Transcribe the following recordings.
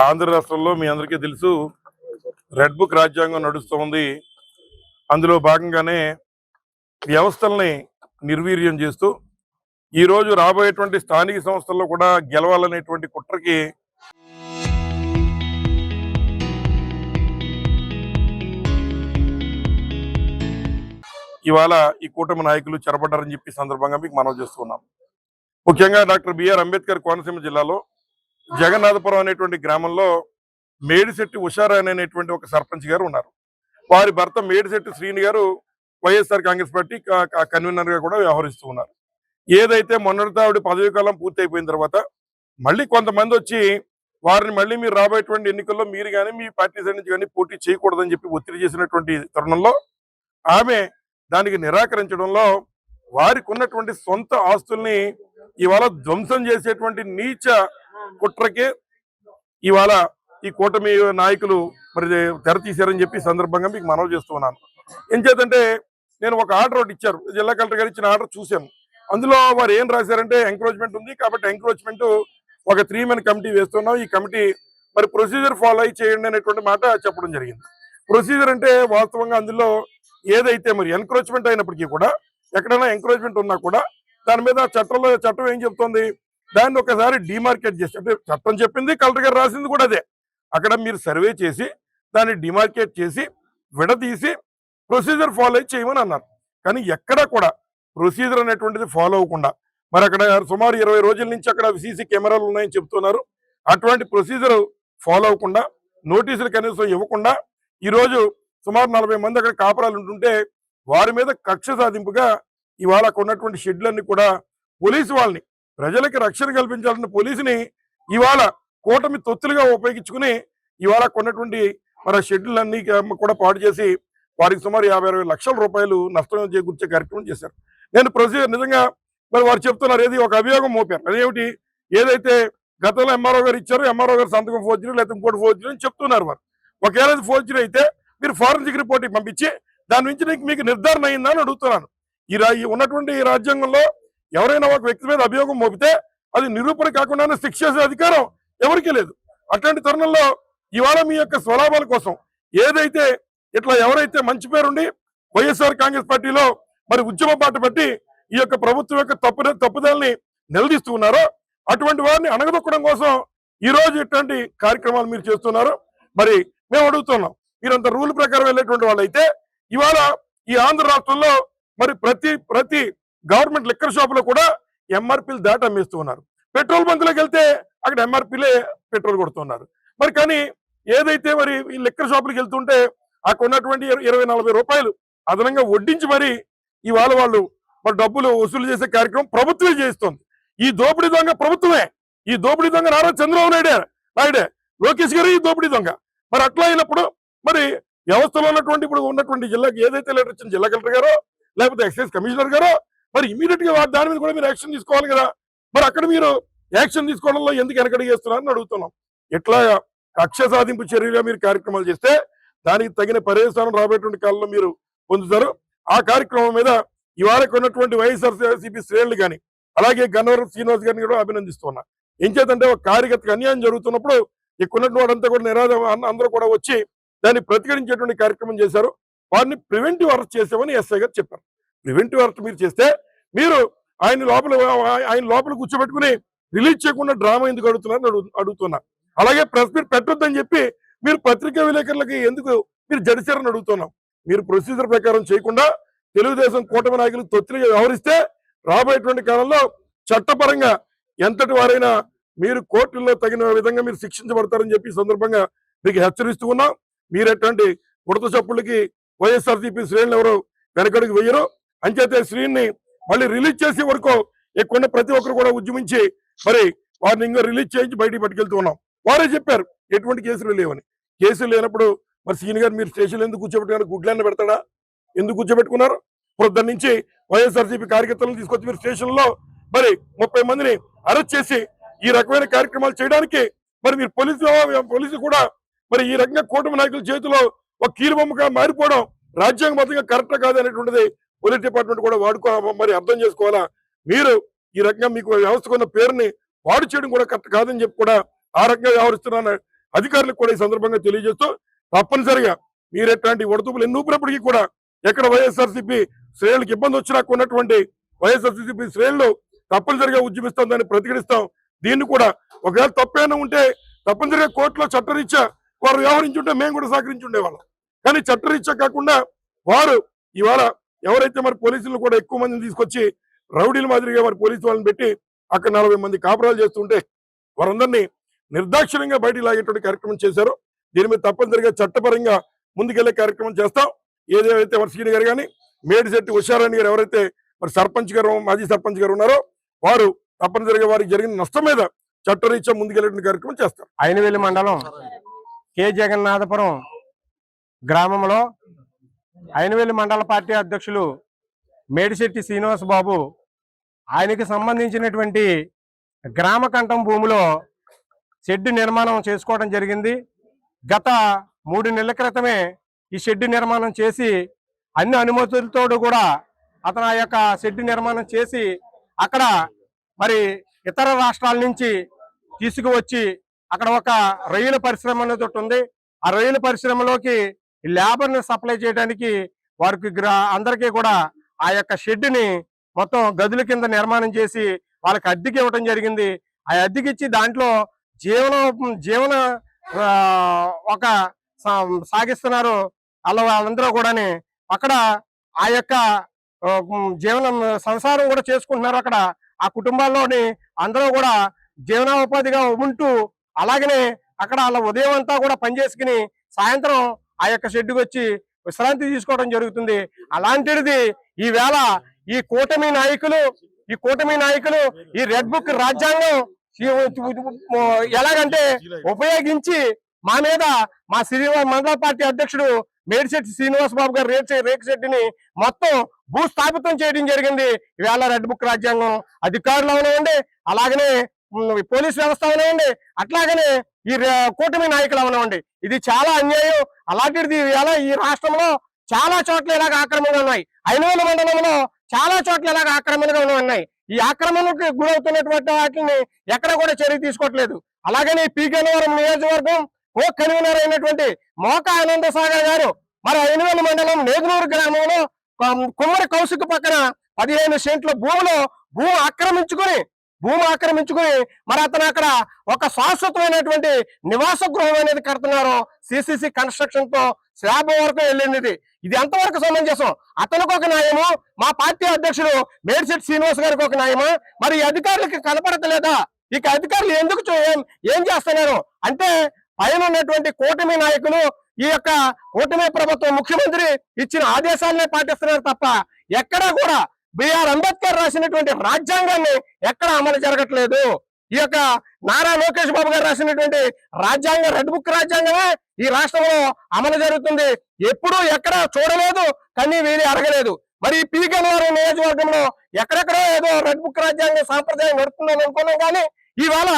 ఆంధ్ర రాష్ట్రంలో మీ అందరికీ తెలుసు రెడ్ బుక్ రాజ్యాంగం నడుస్తుంది. అందులో భాగంగానే వ్యవస్థల్ని నిర్వీర్యం చేస్తూ ఈరోజు రాబోయేటువంటి స్థానిక సంస్థల్లో కూడా గెలవాలనేటువంటి కుట్రకి ఇవాళ ఈ కూటమి నాయకులు చెరపడ్డారని చెప్పి సందర్భంగా మీకు మనవి చేస్తున్నాం. ముఖ్యంగా డాక్టర్ బిఆర్ అంబేద్కర్ కోనసీమ జిల్లాలో జగన్నాథపురం అనేటువంటి గ్రామంలో మేడిశెట్టి ఉషారాణి అనేటువంటి ఒక సర్పంచ్ గారు ఉన్నారు. వారి భర్త మేడిశెట్టి శ్రీని గారు వైఎస్ఆర్ కాంగ్రెస్ పార్టీ కన్వీనర్ గా కూడా వ్యవహరిస్తూ ఉన్నారు. ఏదైతే మొన్నటితో ఆవిడ పదవీ కాలం పూర్తి అయిపోయిన తర్వాత మళ్ళీ కొంతమంది వచ్చి వారిని మళ్ళీ మీరు రాబోయేటువంటి ఎన్నికల్లో మీరు కానీ మీ పార్టీ సైడ్ నుంచి కానీ పోటీ చేయకూడదని చెప్పి ఒత్తిడి చేసినటువంటి తరుణంలో ఆమె దానికి నిరాకరించడంలో వారికి ఉన్నటువంటి సొంత ఆస్తుల్ని ఇవాళ ధ్వంసం చేసేటువంటి నీచ కుట్రకే ఇవాళ ఈ కూటమి నాయకులు మరి తెర తీశారని చెప్పి సందర్భంగా మీకు మనవి చేస్తున్నాను. ఏం చేతంటే నేను ఒక ఆర్డర్ ఒకటి ఇచ్చారు, జిల్లా కలెక్టర్ గారు ఇచ్చిన ఆర్డర్ చూశాను. అందులో వారు ఏం రాశారంటే ఎంక్రోచ్మెంట్ ఉంది కాబట్టి ఎంక్రోచ్మెంట్ ఒక 3 మెన్ కమిటీ వేస్తున్నాం, ఈ కమిటీ మరి ప్రొసీజర్ ఫాలో అయి చేయండి అనేటువంటి మాట చెప్పడం జరిగింది. ప్రొసీజర్ అంటే వాస్తవంగా అందులో ఏదైతే మరి ఎన్క్రోచ్మెంట్ అయినప్పటికీ కూడా ఎక్కడైనా ఎంక్రోచ్మెంట్ ఉన్నా కూడా దాని మీద చట్టం ఏం చెప్తుంది, దాన్ని ఒకసారి డిమార్కెట్ చేసి, అంటే చట్టం చెప్పింది కలెక్టర్ గారు రాసింది కూడా అదే, అక్కడ మీరు సర్వే చేసి దాన్ని డిమార్కెట్ చేసి విడదీసి ప్రొసీజర్ ఫాలో అయి చేయమని అన్నారు. కానీ ఎక్కడా కూడా ప్రొసీజర్ అనేటువంటిది ఫాలో అవ్వకుండా మరి అక్కడ సుమారు 20 రోజుల నుంచి అక్కడ సీసీ కెమెరాలు ఉన్నాయని చెప్తున్నారు. అటువంటి ప్రొసీజర్ ఫాలో అవ్వకుండా నోటీసులు కనీసం ఇవ్వకుండా ఈరోజు సుమారు 40 మంది అక్కడ కాపురాలు ఉంటుంటే వారి మీద కక్ష సాధింపుగా ఇవాళ ఉన్నటువంటి షెడ్లన్నీ కూడా పోలీసు వాళ్ళని, ప్రజలకి రక్షణ కల్పించాల్సిన పోలీసుని ఇవాళ కూటమి తొత్తులుగా ఉపయోగించుకుని ఇవాళ కొన్నటువంటి మన షెడ్లన్నీ కూడా పాడు చేసి వారికి సుమారు 50-60 లక్షల రూపాయలు నష్టం చేకూర్చే కార్యక్రమం చేశారు. నేను ప్రొసీజర్ నిజంగా మరి వారు చెప్తున్నారు, ఏది ఒక అభియోగం మోపారు, అదేమిటి ఏదైతే గతంలో ఎంఆర్ఓ గారు ఇచ్చారో ఎంఆర్ఓ గారు సంతకం ఫోర్జరీ లేకపోతే ఇంకోటి ఫోర్జరీ అని చెప్తున్నారు. వారు ఒకవేళ ఫోర్జరీ అయితే మీరు ఫారెన్సిక్ రిపోర్ట్ పంపించి దాని నుంచి మీకు నిర్ధారణ అయిందా అని అడుగుతున్నాను. ఉన్నటువంటి ఈ రాజ్యాంగంలో ఎవరైనా ఒక వ్యక్తి మీద అభియోగం మోపితే అది నిరూపణ కాకుండానే శిక్ష చేసే అధికారం ఎవరికీ లేదు. అట్లాంటి తరుణంలో ఇవాళ మీ యొక్క స్వలాభాల కోసం ఏదైతే ఇట్లా ఎవరైతే మంచి పేరుండి వైఎస్ఆర్ కాంగ్రెస్ పార్టీలో మరి ఉద్యమ బాట పట్టి ఈ యొక్క ప్రభుత్వం యొక్క తప్పుదలని నిలదీస్తూ ఉన్నారో అటువంటి వారిని అణగదొక్కడం కోసం ఈ రోజు ఇట్లాంటి కార్యక్రమాలు మీరు చేస్తున్నారు. మరి మేము అడుగుతున్నాం, మీరంత రూల్ ప్రకారం వెళ్ళేటువంటి వాళ్ళు అయితే ఇవాళ ఈ ఆంధ్ర రాష్ట్రంలో మరి ప్రతి గవర్నమెంట్ లిక్కర్ షాప్ లో కూడా ఎంఆర్పీలు దాటి అమ్మేస్తూ ఉన్నారు. పెట్రోల్ బంకులోకి వెళ్తే అక్కడ ఎంఆర్పీలే పెట్రోల్ కొడుతున్నారు. మరి కానీ ఏదైతే మరి ఈ లిక్కర్ షాపులకు వెళ్తుంటే అక్కడ ఉన్నటువంటి 20-40 రూపాయలు అదనంగా వడ్డించి మరి ఇవాళ వాళ్ళు మరి డబ్బులు వసూలు చేసే కార్యక్రమం ప్రభుత్వమే చేస్తుంది. ఈ దోపిడీ దొంగ ప్రభుత్వమే, ఈ దోపిడీ దొంగ నారా చంద్రబాబు నాయుడే, లోకేష్ గారు ఈ దోపిడీ దొంగ. మరి అట్లా అయినప్పుడు మరి వ్యవస్థలో ఉన్నటువంటి జిల్లాకి ఏదైతే లెటర్ ఇచ్చిన జిల్లా కలెక్టర్ గారో లేకపోతే ఎక్సైజ్ కమిషనర్ గారో మరి ఇమీడియట్ గా దాని మీద కూడా మీరు యాక్షన్ తీసుకోవాలి కదా. మరి అక్కడ మీరు యాక్షన్ తీసుకోవడంలో ఎందుకు వెనకడుగు చేస్తున్నారని అడుగుతున్నాం. ఎట్లా కక్ష సాధింపు చర్యగా మీరు కార్యక్రమాలు చేస్తే దానికి తగిన పర్యవసానం రాబోయేటువంటి కాలంలో మీరు పొందుతారు. ఆ కార్యక్రమం మీద ఇవాళ ఉన్నటువంటి వైఎస్ఆర్సీపీ శ్రేణులు కానీ అలాగే గన్నవరం శ్రీనివాస్ గారిని కూడా అభినందిస్తున్నా. ఏం చేతంటే ఒక కార్యకర్తకు అన్యాయం జరుగుతున్నప్పుడు ఇక్కడ వాడంతా కూడా అందరూ కూడా వచ్చి దాన్ని ప్రతిఘటించేటువంటి కార్యక్రమం చేశారు. వారిని ప్రివెంటివ్ అరెస్ట్ చేసామని ఎస్ఐ గారు చెప్పారు. ప్రివెంటివ్ అరెస్ట్ మీరు చేస్తే మీరు ఆయన లోపల కూర్చోబెట్టుకుని రిలీజ్ చేయకుండా డ్రామా ఎందుకు అడుగుతున్నా. అలాగే ప్రెస్ మీట్ పెట్టొద్దని చెప్పి మీరు పత్రికా విలేకరులకి ఎందుకు మీరు జడిచారని అడుగుతున్నాం. మీరు ప్రొసీజర్ ప్రకారం చేయకుండా తెలుగుదేశం కూటమి నాయకులు తొత్తులుగా వ్యవహరిస్తే రాబోయేటువంటి కాలంలో చట్టపరంగా ఎంతటి వారైనా మీరు కోర్టుల్లో తగిన విధంగా మీరు శిక్షించబడతారని చెప్పి సందర్భంగా మీకు హెచ్చరిస్తూ ఉన్నాం. మీరు ఎట్లాంటి ఉడత చప్పుళ్ళకి వైఎస్ఆర్సీపీ శ్రేణులు ఎవరు వెనకడుగు వెయ్యరు. అంచేతే శ్రీని మళ్ళీ రిలీజ్ చేసే వరకు ఎక్కువ ప్రతి ఒక్కరు కూడా ఉద్యమించి మరి వారిని ఇంకా రిలీజ్ చేయించి బయటికి పట్టుకెళ్తూ ఉన్నాం. వారే చెప్పారు ఎటువంటి కేసులు లేవని. కేసులు లేనప్పుడు మరి సీని గారు మీరు స్టేషన్లో ఎందుకు కూర్చోబెట్టుకున్నారు? గుడ్లన్న పెడతాడా? ఎందుకు కూర్చోబెట్టుకున్నారు? పొద్దున్న నుంచి వైఎస్ఆర్సీపీ కార్యకర్తలను తీసుకొచ్చి మీరు స్టేషన్లో మరి 30 మందిని అరెస్ట్ చేసి ఈ రకమైన కార్యక్రమాలు చేయడానికి మరి మీరు పోలీసు కూడా మరి ఈ రకంగా కూటమి నాయకుల చేతిలో ఒక కీలుబొమ్మగా మారిపోవడం రాజ్యాంగబద్ధంగా కరెక్ట్ కాదు అనేటువంటిది పోలీస్ డిపార్ట్మెంట్ కూడా మరి అర్థం చేసుకోవాలా. మీరు ఈ రకంగా మీకు వ్యవస్థకున్న పేరుని పాడు చేయడం కూడా కరెక్ట్ కాదని చెప్పి కూడా ఆ రకంగా వ్యవహరిస్తున్నాను అధికారులకు కూడా ఈ సందర్భంగా తెలియజేస్తూ తప్పనిసరిగా మీరు ఎట్లాంటి ఒడతుపులు ఎన్ని ఊపినప్పటికీ కూడా ఎక్కడ వైఎస్ఆర్సీపీ శ్రేణులకు ఇబ్బంది వచ్చినా ఉన్నటువంటి వైఎస్ఆర్సీపీ శ్రేణులు తప్పనిసరిగా ఉద్యమిస్తాం, ప్రతిఘటిస్తాం. దీన్ని కూడా ఒకవేళ తప్పేమైనా ఉంటే తప్పనిసరిగా కోర్టులో చట్టరీత్యా వారు వ్యవహరించుంటే మేము కూడా సహకరించి ఉండేవాళ్ళం. కానీ చట్టరీత్యా కాకుండా వారు ఇవాళ ఎవరైతే మరి పోలీసులు కూడా ఎక్కువ మందిని తీసుకొచ్చి రౌడీల మాదిరిగా వారి పోలీసు వాళ్ళని పెట్టి అక్కడ 40 మంది కాపురాలు చేస్తుంటే వారందరినీ నిర్దాక్షిణ్యంగా బయటికి లాగేటువంటి కార్యక్రమం చేశారు. దీని మీద తప్పనిసరిగా చట్టపరంగా ముందుకెళ్లే కార్యక్రమం చేస్తాం. ఏదైతే మరి శ్రీని గారు కానీ మేడిశెట్టి ఉషారాణి గారు ఎవరైతే మరి సర్పంచ్ గారు మాజీ సర్పంచ్ గారు ఉన్నారో వారు తప్పనిసరిగా వారికి జరిగిన నష్టం మీద చట్టరీత్యా ముందుకెళ్లే కార్యక్రమం చేస్తారు. అయినవెల్లి మండలం కె జగన్నాథపురం గ్రామంలో అయినవెల్లి మండల పార్టీ అధ్యక్షులు మేడిశెట్టి శ్రీనివాస్ బాబు ఆయనకి సంబంధించినటువంటి గ్రామ కంఠం భూమిలో షెడ్ నిర్మాణం చేసుకోవడం జరిగింది. గత 3 నెలల క్రితమే ఈ షెడ్ నిర్మాణం చేసి అన్ని అనుమతులతో కూడా అతను ఆ యొక్క షెడ్ నిర్మాణం చేసి అక్కడ మరి ఇతర రాష్ట్రాల నుంచి తీసుకువచ్చి అక్కడ ఒక రొయ్యల పరిశ్రమ అనేది ఒకటి ఉంది. ఆ రొయ్యల పరిశ్రమలోకి లేబర్ని సప్లై చేయడానికి వారికి అందరికీ కూడా ఆ యొక్క షెడ్ని మొత్తం గదుల కింద నిర్మాణం చేసి వాళ్ళకి అద్దెకి ఇవ్వడం జరిగింది. ఆ అద్దెకిచ్చి దాంట్లో జీవన ఒక సాగిస్తున్నారు. వాళ్ళందరూ కూడా అక్కడ ఆ యొక్క జీవనం సంసారం కూడా చేసుకుంటున్నారు. అక్కడ ఆ కుటుంబాల్లోని అందరూ కూడా జీవనోపాధిగా ఉంటూ అలాగనే అక్కడ వాళ్ళ ఉదయం అంతా కూడా పనిచేసుకుని సాయంత్రం ఆ యొక్క షెడ్డుకి వచ్చి విశ్రాంతి తీసుకోవడం జరుగుతుంది. అలాంటిది ఈవేళ ఈ కూటమి నాయకులు ఈ రెడ్ బుక్ రాజ్యాంగం ఎలాగంటే ఉపయోగించి మా మీద మా మండల పార్టీ అధ్యక్షుడు మేడిశెట్టి శ్రీనివాస్ బాబు గారు రేకుశెట్టిని మొత్తం భూస్థాపితం చేయడం జరిగింది. ఈవేళ రెడ్ బుక్ రాజ్యాంగం అధికారులు అవనివ్వండి, అలాగనే పోలీస్ వ్యవస్థ అవనివ్వండి, అట్లాగనే ఈ కూటమి నాయకులు అవనివ్వండి, ఇది చాలా అన్యాయం. అలాంటిది ఈవేళ ఈ రాష్ట్రంలో చాలా చోట్ల ఇలాగ ఆక్రమణలు ఉన్నాయి. అయినవెల్లి మండలంలో చాలా చోట్ల ఇలాగ ఆక్రమణగా ఉన్నాయి. ఈ ఆక్రమణకు గురవుతున్నటువంటి వాటిని ఎక్కడ కూడా చర్య తీసుకోవట్లేదు. అలాగనే పీగన్నవరం నియోజకవర్గం కో కన్వీనర్ అయినటువంటి మోకా ఆనంద సాగర్ గారు మరి అయినవెల్లి మండలం నేదునూరు గ్రామంలో కుమ్మరి కౌశిక్ పక్కన 15 సెంట్ల భూమి ఆక్రమించుకుని మరి అతను అక్కడ ఒక శాశ్వతమైనటువంటి నివాస గృహం అనేది కడుతున్నారు. సిసిసి కన్స్ట్రక్షన్ తో స్లాబ్ వరకు వెళ్ళింది. ఇది ఎంతవరకు సమంజసం? అతనికి ఒక న్యాయము, మా పార్టీ అధ్యక్షుడు మేడిశెట్టి శ్రీనివాస్ గారికి ఒక న్యాయమా? మరి ఈ అధికారులకి కనపడతలేదా? ఇక అధికారులు ఎందుకు ఏం చేస్తున్నారు అంటే పైన ఉన్నటువంటి కూటమి నాయకులు ఈ యొక్క కూటమి ప్రభుత్వం ముఖ్యమంత్రి ఇచ్చిన ఆదేశాలనే పాటిస్తున్నారు తప్ప ఎక్కడా కూడా బిఆర్ అంబేద్కర్ రాసినటువంటి రాజ్యాంగాన్ని ఎక్కడ అమలు జరగట్లేదు. ఈ యొక్క నారా లోకేష్ బాబు గారు రాసినటువంటి రాజ్యాంగం రెడ్ బుక్ రాజ్యాంగమే ఈ రాష్ట్రంలో అమలు జరుగుతుంది. ఎప్పుడూ ఎక్కడ చూడలేదు, కానీ వీరి అడగలేదు. మరి ఈ పీగన్నవరం నియోజకవర్గంలో ఎక్కడెక్కడో ఏదో రెడ్ బుక్ రాజ్యాంగం సాంప్రదాయం నడుస్తుందని అనుకున్నాం. కానీ ఇవాళ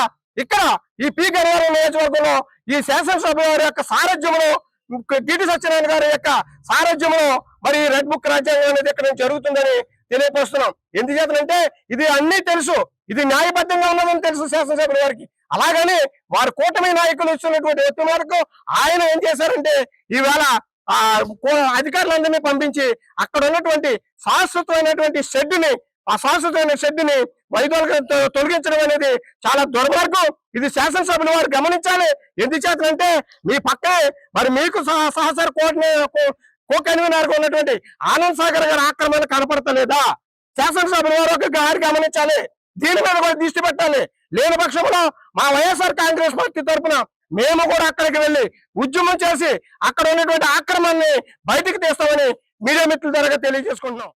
ఇక్కడ ఈ పీగన్నవరం నియోజకవర్గంలో ఈ శాసనసభ వారి యొక్క సారథ్యంలో గిటి సత్యనారాయణ గారి యొక్క సారథ్యంలో మరి రెడ్ బుక్ రాజ్యాంగం అనేది ఇక్కడ జరుగుతుందని తెలియపరుస్తున్నాం. ఎందుచేతనంటే ఇది అన్ని తెలుసు, ఇది న్యాయబద్ధంగా ఉన్నదని తెలుసు శాసనసభ్యుల వారికి. అలాగని వారి కూటమి నాయకులు ఇస్తున్నటువంటి ఒత్తి మేరకు ఆయన ఏం చేశారంటే ఈవేళ అధికారులందరినీ పంపించి అక్కడ ఉన్నటువంటి శాశ్వతమైనటువంటి షెడ్డుని తొలగించడం అనేది చాలా దుర్మార్గం. ఇది శాసనసభ్యుల వారు గమనించాలి. ఎందుచేతనంటే మీ పక్కనే మరి మీకు సహసార కో కన్వీనర్ ఉన్నటువంటి ఆనంద్ సాగర్ గారి ఆక్రమణ కనపడతలేదా? శాసనసభ్యుల వారు గారి గమనించాలి, దీని మీద కూడా దృష్టి పెట్టాలి. లేని పక్షంలో మా వైఎస్ఆర్ కాంగ్రెస్ పార్టీ తరఫున మేము కూడా అక్కడికి వెళ్లి ఉద్యమం చేసి అక్కడ ఉన్నటువంటి ఆక్రమణని బయటికి తీస్తామని మీడియా మిత్రుల ద్వారా తెలియజేసుకుంటున్నాం.